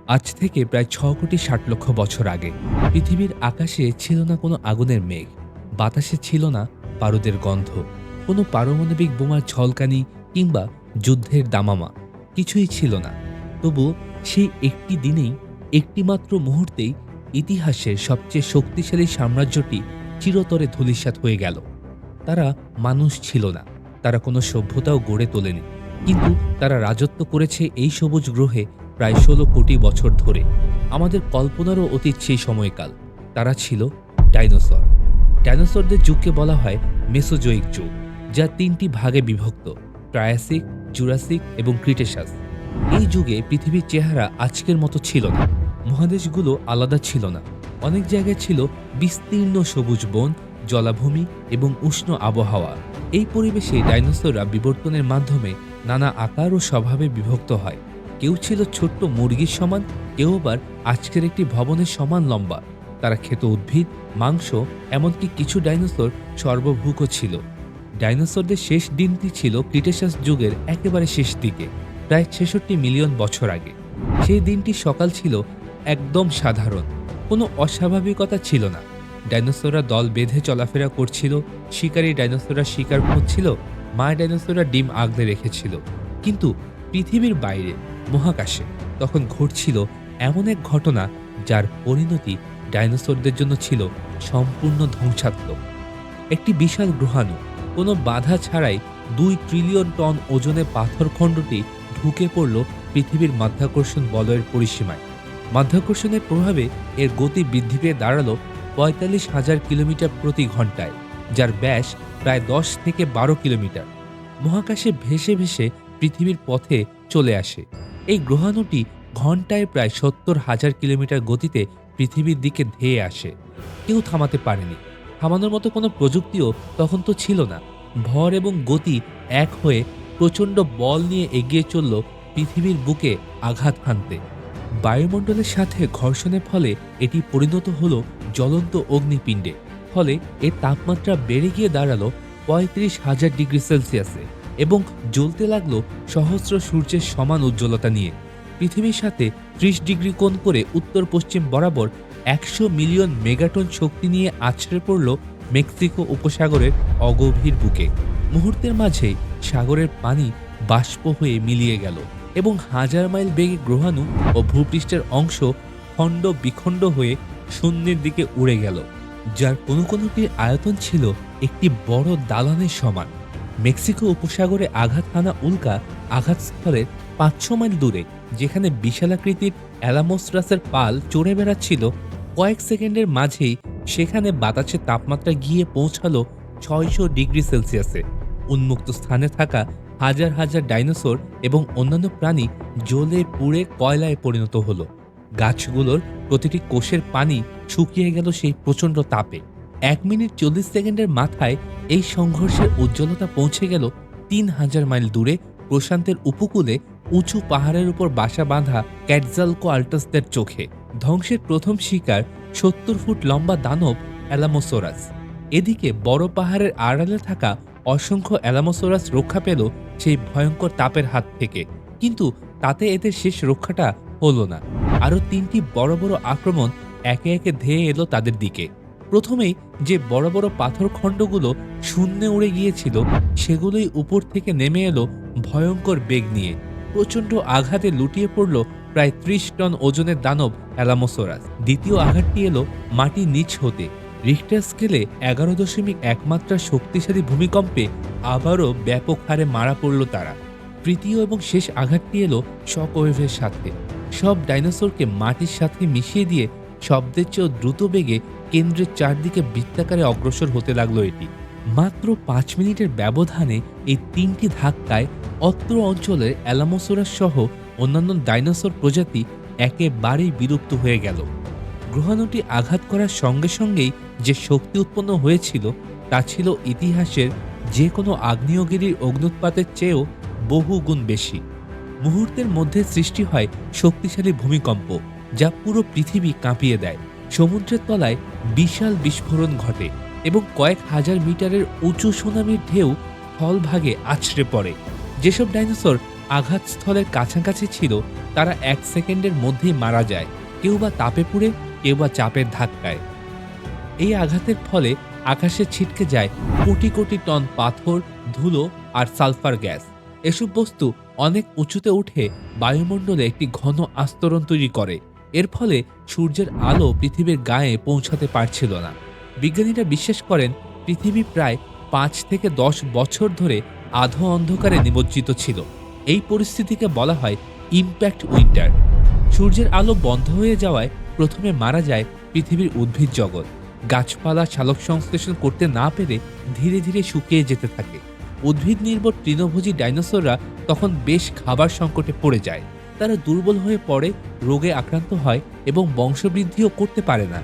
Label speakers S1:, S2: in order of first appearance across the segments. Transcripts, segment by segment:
S1: আজ থেকে প্রায় ৬,৬০,০০,০০০ বছর আগে পৃথিবীর আকাশে ছিল না কোনো আগুনের মেঘ, বাতাসে ছিল না বারুদের গন্ধ, কোনো পারমাণবিক বোমার ঝলকানি কিংবা যুদ্ধের দামামা, কিছুই ছিল না। তবু সেই একটি দিনেই, একটিমাত্র মুহূর্তেই ইতিহাসের সবচেয়ে শক্তিশালী সাম্রাজ্যটি চিরতরে ধূলিসাৎ হয়ে গেল। তারা মানুষ ছিল না, তারা কোনো সভ্যতাও গড়ে তোলেনি, কিন্তু তারা রাজত্ব করেছে এই সবুজ গ্রহে প্রায় ১৬ কোটি বছর ধরে। আমাদের কল্পনারও অতীত সেই সময়কাল। তারা ছিল ডাইনোসর। ডাইনোসরদের যুগকে বলা হয় মেসোজোয়িক যুগ, যা ৩টি ভাগে বিভক্ত: ট্রায়াসিক, জুরাসিক এবং ক্রিটেশাস। এই যুগে পৃথিবীর চেহারা আজকের মতো ছিল না। মহাদেশগুলো আলাদা ছিল না। অনেক জায়গায় ছিল বিস্তীর্ণ সবুজ বন, জলাভূমি এবং উষ্ণ আবহাওয়া। এই পরিবেশে ডাইনোসররা বিবর্তনের মাধ্যমে নানা আকার ও স্বভাবে বিভক্ত হয়। কেউ ছিল ছোট্ট মুরগির সমান, কেউ আবার আজকের একটি ভবনের সমান লম্বা। তারা খেত উদ্ভিদ, মাংস, এমনকি কিছু ডাইনোসর সর্বভুকও ছিল। ডাইনোসরদের শেষ দিনটি ছিল ক্রিটেশাস যুগের একেবারে শেষ দিকে, প্রায় ৬৬ মিলিয়ন বছর আগে। সেই দিনটি সকাল ছিল একদম সাধারণ, কোনো অস্বাভাবিকতা ছিল না। ডাইনোসররা দল বেঁধে চলাফেরা করছিল, শিকারী ডাইনোসররা শিকার খুঁজছিল, মায়া ডাইনোসররা ডিম আগলে রেখেছিল। কিন্তু পৃথিবীর বাইরে, মহাকাশে তখন ঘটছিল এমন এক ঘটনা যার পরিণতি ডাইনোসরদের জন্য ছিল সম্পূর্ণ ধ্বংসাত্মক। একটি বিশাল গ্রহাণু কোনো বাধা ছাড়াই ২ ট্রিলিয়ন টন ওজনের পাথরখণ্ডটি ঢুকে পড়ল পৃথিবীর মাধ্যাকর্ষণ বলয়ের পরিসীমায়। মাধ্যাকর্ষণের প্রভাবে এর গতি বৃদ্ধি পেয়ে দাঁড়ালো ৪৫,০০০ কিলোমিটার প্রতি ঘন্টায়, যার ব্যাস প্রায় ১০ থেকে ১২ কিলোমিটার। মহাকাশে ভেসে ভেসে পৃথিবীর পথে চলে আসে। এই গ্রহাণুটি ঘন্টায় প্রায় ৭০,০০০ কিলোমিটার গতিতে পৃথিবীর দিকে ধেয়ে আসে। কেউ থামাতে পারেনি। থামানোর মতো কোনো প্রযুক্তিও তখন তো ছিল না। ভর এবং গতি এক হয়ে প্রচণ্ড বল নিয়ে এগিয়ে চলল পৃথিবীর বুকে আঘাত হানতে। বায়ুমণ্ডলের সাথে ঘর্ষণের ফলে এটি পরিণত হলো জ্বলন্ত অগ্নিপিণ্ডে। ফলে এর তাপমাত্রা বেড়ে গিয়ে দাঁড়ালো ৩৫,০০০ ডিগ্রি সেলসিয়াসে এবং জ্বলতে লাগলো সহস্র সূর্যের সমান উজ্জ্বলতা নিয়ে। পৃথিবীর সাথে ৩০ ডিগ্রি কোণ করে উত্তর পশ্চিম বরাবর ১০০ মিলিয়ন মেগাটন শক্তি নিয়ে আছড়ে পড়ল মেক্সিকো উপসাগরের অগভীর বুকে। মুহূর্তের মাঝেই সাগরের পানি বাষ্প হয়ে মিলিয়ে গেল এবং হাজার মাইল বেগে গ্রহাণু ও ভূপৃষ্ঠের অংশ খণ্ড বিখণ্ড হয়ে শূন্যের দিকে উড়ে গেল, যার কোনো কোনোটির আয়তন ছিল একটি বড় দালানের সমান। মেক্সিকো উপসাগরে আঘাত হানা উল্কা আঘাতস্থলের ৫০০ মাইল দূরে, যেখানে বিশালাকৃতির অ্যালামোসরাসের পাল চড়ে বেড়াচ্ছিল, কয়েক সেকেন্ডের মাঝেই সেখানে বাতাসের তাপমাত্রা গিয়ে পৌঁছালো ৬০০ ডিগ্রি সেলসিয়াসে। উন্মুক্ত স্থানে থাকা হাজার হাজার ডাইনোসর এবং অন্যান্য প্রাণী জ্বলে পুড়ে কয়লায় পরিণত হলো। গাছগুলোর প্রতিটি কোষের পানি শুকিয়ে গেল সেই প্রচণ্ড তাপে। ১ মিনিট ৪০ সেকেন্ডের মাথায় এই সংঘর্ষের উজ্জ্বলতা পৌঁছে গেল ৩,০০০ মাইল দূরে প্রশান্তের উপকূলে উঁচু পাহাড়ের উপর বাসা বাঁধা ক্যাটজালকোয়াল্টাসদের চোখে। ধ্বংসের প্রথম শিকার ৭০ ফুট লম্বা দানব অ্যালামোসোরাস। এদিকে বড় পাহাড়ের আড়ালে থাকা অসংখ্য অ্যালামোসোরাস রক্ষা পেল সেই ভয়ঙ্কর তাপের হাত থেকে, কিন্তু তাতে এদের শেষ রক্ষাটা হলো না। আরও ৩টি বড় বড় আক্রমণ একে একে ধেয়ে এলো তাদের দিকে। প্রথমেই যে বড় বড় পাথরখণ্ডগুলো শূন্যে উড়ে গিয়েছিল, সেগুলোই উপর থেকে নেমে এলো ভয়ঙ্কর বেগ নিয়ে। প্রচণ্ড আঘাতে লুটিয়ে পড়ল প্রায় ৩০ টন ওজনের দানব অ্যালামোসোরাস। দ্বিতীয় আঘাতটি এলো মাটির নিচ হতে। রিখটার স্কেলে ১১.১ মাত্রার শক্তিশালী ভূমিকম্পে আবারও ব্যাপক হারে মারা পড়ল তারা। তৃতীয় এবং শেষ আঘাতটি এলো শকওয়েভের সাথে। সব ডাইনোসরকে মাটির সাথে মিশিয়ে দিয়ে শব্দের চেয়েও দ্রুত বেগে কেন্দ্রের চারদিকে বৃত্তাকারে অগ্রসর হতে লাগলো এটি। মাত্র ৫ মিনিটের ব্যবধানে এই ৩টি ধাক্কায় অত্র অঞ্চলের অ্যালামোসোরাস সহ অন্যান্য ডাইনোসর প্রজাতি একেবারেই বিলুপ্ত হয়ে গেল। গ্রহাণুটি আঘাত করার সঙ্গে সঙ্গেই যে শক্তি উৎপন্ন হয়েছিল, তা ছিল ইতিহাসের যে কোনো আগ্নেয়গিরির অগ্নুৎপাতের চেয়েও বহু গুণ বেশি। মুহূর্তের মধ্যে সৃষ্টি হয় শক্তিশালী ভূমিকম্প, যা পুরো পৃথিবী কাঁপিয়ে দেয়। সমুদ্রের তলায় বিশাল বিস্ফোরণ ঘটে এবং কয়েক হাজার মিটারের উঁচু সুনামির ঢেউ স্থলভাগে আছড়ে পড়ে। যেসব ডাইনোসর আঘাতস্থলের কাছাকাছি ছিল তারা 1 সেকেন্ডের মধ্যেই মারা যায়, কেউ বা তাপে পুড়ে, কেউ বা চাপের ধাক্কায়। এই আঘাতের ফলে আকাশে ছিটকে যায় কোটি কোটি টন পাথর, ধুলো আর সালফার গ্যাস। এসব বস্তু অনেক উঁচুতে উঠে বায়ুমণ্ডলে একটি ঘন আস্তরণ তৈরি করে। এর ফলে সূর্যের আলো পৃথিবীর গায়ে পৌঁছাতে পারছিল না। বিজ্ঞানীরা বিশ্বাস করেন পৃথিবী প্রায় 5 থেকে 10 বছর ধরে আধো অন্ধকারে নিমজ্জিত ছিল। এই পরিস্থিতিকে বলা হয় ইম্প্যাক্ট উইন্টার। সূর্যের আলো বন্ধ হয়ে যাওয়ায় প্রথমে মারা যায় পৃথিবীর উদ্ভিদ জগৎ। গাছপালা সালোক সংশ্লেষণ করতে না পেরে ধীরে ধীরে শুকিয়ে যেতে থাকে। উদ্ভিদ নির্ভর তৃণভোজী ডাইনোসররা তখন বেশ খাবার সংকটে পড়ে যায়। তারা দুর্বল হয়ে পড়ে, রোগে আক্রান্ত হয় এবং বংশবৃদ্ধিও করতে পারে না।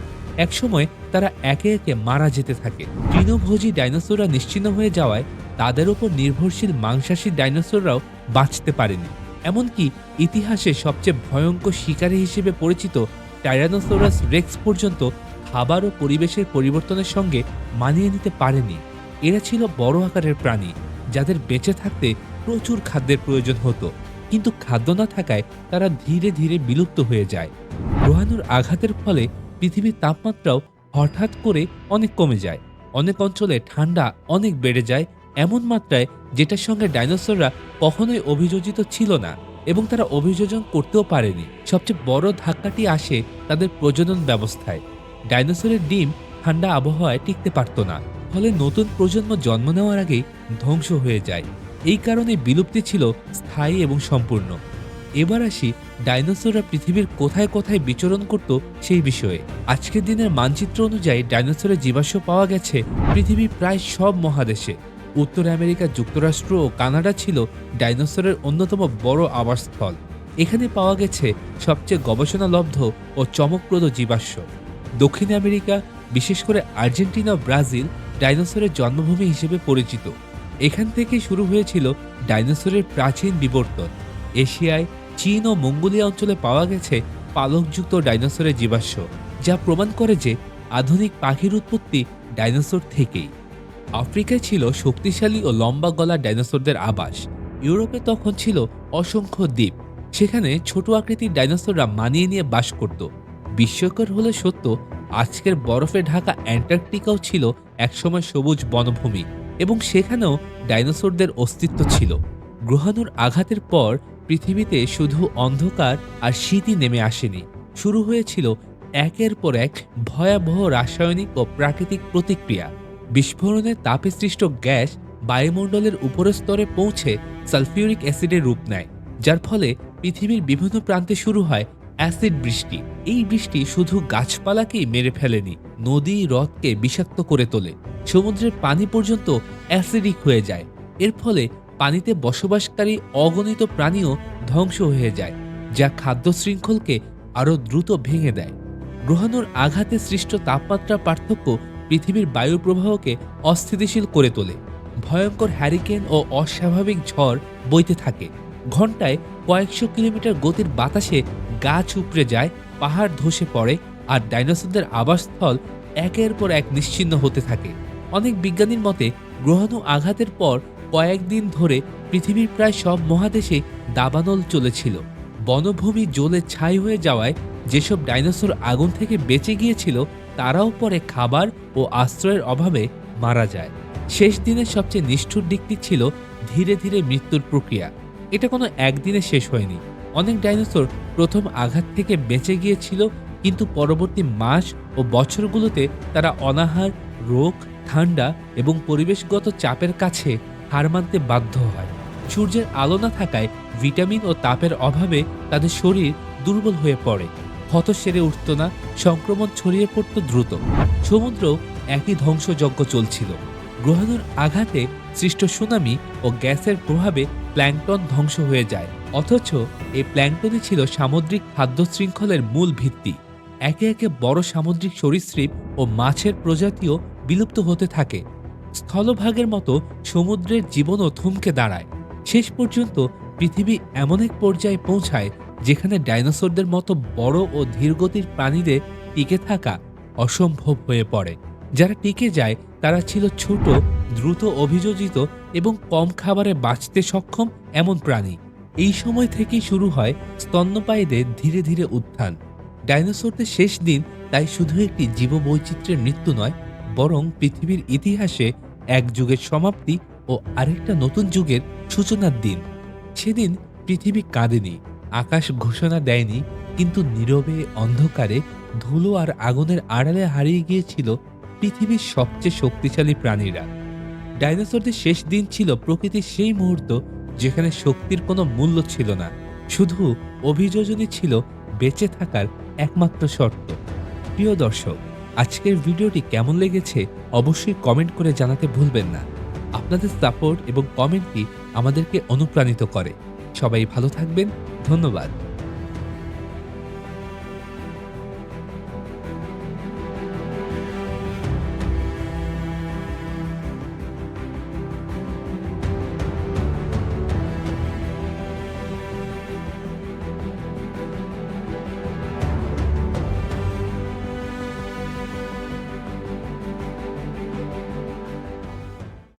S1: একসময় তারা একে একে মারা যেতে থাকে। তৃণভোজী ডাইনোসররা নিশ্চিহ্ন হয়ে যাওয়ায় তাদের উপর নির্ভরশীল মাংসাশী ডাইনোসররাও বাঁচতে পারেনি। এমনকি ইতিহাসে সবচেয়ে ভয়ঙ্কর শিকারী হিসেবে পরিচিত টাইরানোসরাস রেক্স পর্যন্ত খাবার ও পরিবেশের পরিবর্তনের সঙ্গে মানিয়ে নিতে পারেনি। এরা ছিল বড় আকারের প্রাণী, যাদের বেঁচে থাকতে প্রচুর খাদ্যের প্রয়োজন হতো, কিন্তু খাদ্য না থাকায় তারা ধীরে ধীরে বিলুপ্ত হয়ে যায়। গ্রহাণুর আঘাতের ফলে পৃথিবীর তাপমাত্রাও হঠাৎ করে অনেক কমে যায়। অনেক অঞ্চলে ঠান্ডা অনেক বেড়ে যায়, এমন মাত্রায় যেটার সঙ্গে ডাইনোসররা কখনোই অভিযোজিত ছিল না এবং তারা অভিযোজন করতেও পারেনি। সবচেয়ে বড় ধাক্কাটি আসে তাদের প্রজনন ব্যবস্থায়। ডাইনোসরের ডিম ঠান্ডা আবহাওয়ায় টিকতে পারত না, ফলে নতুন প্রজন্ম জন্ম নেওয়ার আগেই ধ্বংস হয়ে যায়। এই কারণে বিলুপ্তি ছিল স্থায়ী এবং সম্পূর্ণ। এবার আসি ডাইনোসররা পৃথিবীর কোথায় কোথায় বিচরণ করত সেই বিষয়ে। আজকের দিনের মানচিত্র অনুযায়ী ডাইনোসরের জীবাশ্ম পাওয়া গেছে পৃথিবীর প্রায় সব মহাদেশে। উত্তর আমেরিকা, যুক্তরাষ্ট্র ও কানাডা ছিল ডাইনোসরের অন্যতম বড় আবাসস্থল। এখানে পাওয়া গেছে সবচেয়ে গবেষণালব্ধ ও চমকপ্রদ জীবাশ্ম। দক্ষিণ আমেরিকা, বিশেষ করে আর্জেন্টিনা ও ব্রাজিল ডাইনোসরের জন্মভূমি হিসেবে পরিচিত। এখান থেকে শুরু হয়েছিল ডাইনোসরের প্রাচীন বিবর্তন। এশিয়ায়, চীন ও মঙ্গোলিয়া অঞ্চলে পাওয়া গেছে পালকযুক্ত ডাইনোসরের জীবাশ্ম, যা প্রমাণ করে যে আধুনিক পাখির উৎপত্তি ডাইনোসর থেকেই। আফ্রিকায় ছিল শক্তিশালী ও লম্বা গলা ডাইনোসরদের আবাস। ইউরোপে তখন ছিল অসংখ্য দ্বীপ, সেখানে ছোট আকৃতির ডাইনোসররা মানিয়ে নিয়ে বাস করত। বিস্ময়কর হলে সত্য, আজকের বরফে ঢাকা অ্যান্টার্কটিকাও ছিল একসময় সবুজ বনভূমি এবং সেখানেও ডাইনোসরদের অস্তিত্ব ছিল। গ্রহাণুর আঘাতের পর পৃথিবীতে শুধু অন্ধকার আর শীতই নেমে আসেনি, শুরু হয়েছিল একের পর এক ভয়াবহ রাসায়নিক ও প্রাকৃতিক প্রতিক্রিয়া। বিস্ফোরণের তাপে সৃষ্ট গ্যাস বায়ুমণ্ডলের উপরের স্তরে পৌঁছে সালফিউরিক অ্যাসিডের রূপ নেয়, যার ফলে পৃথিবীর বিভিন্ন প্রান্তে শুরু হয় অ্যাসিড বৃষ্টি। এই বৃষ্টি শুধু গাছপালাকেই মেরে ফেলেনি, নদী হ্রদকে বিষাক্ত করে তোলে। সমুদ্রের পানি পর্যন্ত অ্যাসিডিক হয়ে যায়। এর ফলে পানিতে বসবাসকারী অগণিত প্রাণীও ধ্বংস হয়ে যায়, যা খাদ্য শৃঙ্খলকে আরও দ্রুত ভেঙে দেয়। গ্রহাণুর আঘাতে সৃষ্ট তাপমাত্রা পার্থক্য পৃথিবীর বায়ু প্রবাহকে অস্থিতিশীল করে তোলে। ভয়ঙ্কর হ্যারিকেন ও অস্বাভাবিক ঝড় বইতে থাকে। ঘন্টায় কয়েকশো কিলোমিটার গতির বাতাসে গাছ উপড়ে যায়, পাহাড় ধসে পড়ে, আর ডাইনোসরদের আবাসস্থল একের পর এক নিশ্চিহ্ন হতে থাকে। অনেক বিজ্ঞানীর মতে গ্রহাণু আঘাতের পর কয়েকদিন ধরে পৃথিবীর প্রায় সব মহাদেশে দাবানল চলেছিল। বনভূমি জ্বলে ছাই হয়ে যাওয়ায় যেসব ডাইনোসর আগুন থেকে বেঁচে গিয়েছিল তারাও পরে খাবার ও আশ্রয়ের অভাবে মারা যায়। শেষ দিনের সবচেয়ে নিষ্ঠুর দিকটি ছিল ধীরে ধীরে মৃত্যুর প্রক্রিয়া। এটা কোনো একদিনে শেষ হয়নি। অনেক ডাইনোসর প্রথম আঘাত থেকে বেঁচে গিয়েছিল, কিন্তু পরবর্তী মাস ও বছরগুলোতে তারা অনাহার, রোগ, ঠান্ডা এবং পরিবেশগত চাপের কাছে হার মানতে বাধ্য হয়। সূর্যের আলো না থাকায় ভিটামিন ও তাপের অভাবে তাদের শরীর দুর্বল হয়ে পড়ে, ক্ষত সেরে উঠত না, সংক্রমণ ছড়িয়ে পড়ত দ্রুত। সমুদ্র একই ধ্বংসযজ্ঞ চলছিল। গ্রহাণুর আঘাতে সৃষ্ট সুনামি ও গ্যাসের প্রভাবে প্ল্যাঙ্কটন ধ্বংস হয়ে যায়, অথচ এই প্ল্যাঙ্কটনই ছিল সামুদ্রিক খাদ্য শৃঙ্খলের মূল ভিত্তি। একে একে বড় সামুদ্রিক সরীসৃপ ও মাছের প্রজাতিও বিলুপ্ত হতে থাকে। স্থলভাগের মতো সমুদ্রের জীবনও থমকে দাঁড়ায়। শেষ পর্যন্ত পৃথিবী এমন এক পর্যায়ে পৌঁছায় যেখানে ডাইনোসরদের মতো বড় ও ধীরগতির প্রাণীদের টিকে থাকা অসম্ভব হয়ে পড়ে। যারা টিকে যায় তারা ছিল ছোট, দ্রুত অভিযোজিত এবং কম খাবারে বাঁচতে সক্ষম এমন প্রাণী। এই সময় থেকেই শুরু হয় স্তন্যপায়ীদের ধীরে ধীরে উত্থান। ডাইনোসরদের শেষ দিন তাই শুধু একটি জীববৈচিত্র্যের মৃত্যু নয়, বরং পৃথিবীর ইতিহাসে এক যুগের সমাপ্তি ও আরেকটা নতুন যুগের সূচনার দিন। সেদিন পৃথিবী কাঁদেনি, আকাশ ঘোষণা দেয়নি, কিন্তু নীরবে অন্ধকারে ধুলো আর আগুনের আড়ালে হারিয়ে গিয়েছিল পৃথিবীর সবচেয়ে শক্তিশালী প্রাণীরা। ডাইনোসরদের শেষ দিন ছিল প্রকৃতির সেই মুহূর্ত যেখানে শক্তির কোনো মূল্য ছিল না, শুধু অভিযোজনই ছিল বেঁচে থাকার একমাত্র শর্ত। প্রিয় দর্শক, আজকের ভিডিওটি কেমন লেগেছে অবশ্যই কমেন্ট করে জানাতে ভুলবেন না। আপনাদের সাপোর্ট এবং কমেন্টটি আমাদেরকে অনুপ্রাণিত করে। সবাই ভালো থাকবেন। ধন্যবাদ।